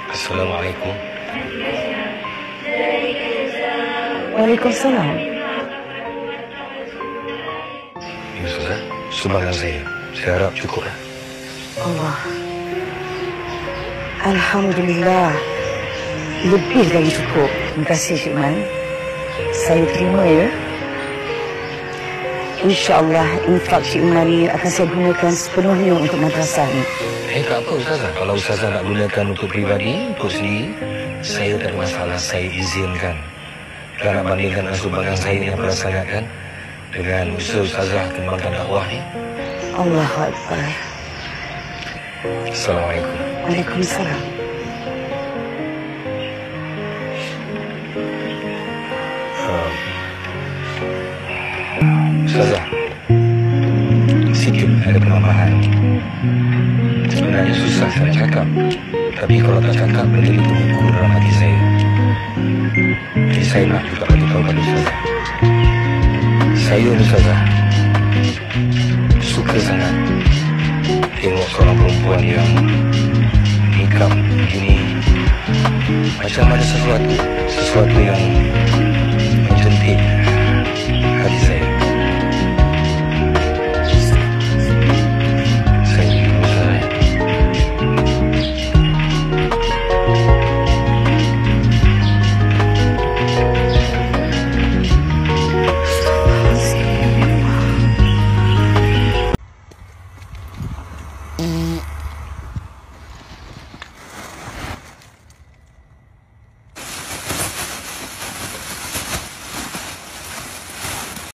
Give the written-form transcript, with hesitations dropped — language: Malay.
Assalamualaikum. Waalaikumsalam. Ya Ustazah, sumbangan saya harap cukup. Allah. Alhamdulillah. Lebih dari cukup. Terima kasih Cik Man. Saya terima ya. InsyaAllah infak Cik Man ni akan saya gunakan sepenuhnya untuk madrasah ni. Tak apa Ustazah. Kalau Ustazah nak gunakan untuk peribadi, untuk sendiri, saya tak ada masalah, saya izinkan. Kalau nak bandingkan dengan sumbangan saya yang pernah sangat kan, dengan usaha Ustazah kembangkan dakwah ni. Allahu Akbar. Assalamualaikum. Waalaikumsalam. Ustazah, sikit ada penambahan. Sebenarnya susah saya cakap, tapi kalau tak cakap benda itu mengukur dalam hati saya. Jadi saya nak juga bagi tahu pada Ustazah. Saya ni Ustazah suka sangat tengok seorang perempuan yang nikah begini, macam ada sesuatu yang mencentik hati saya.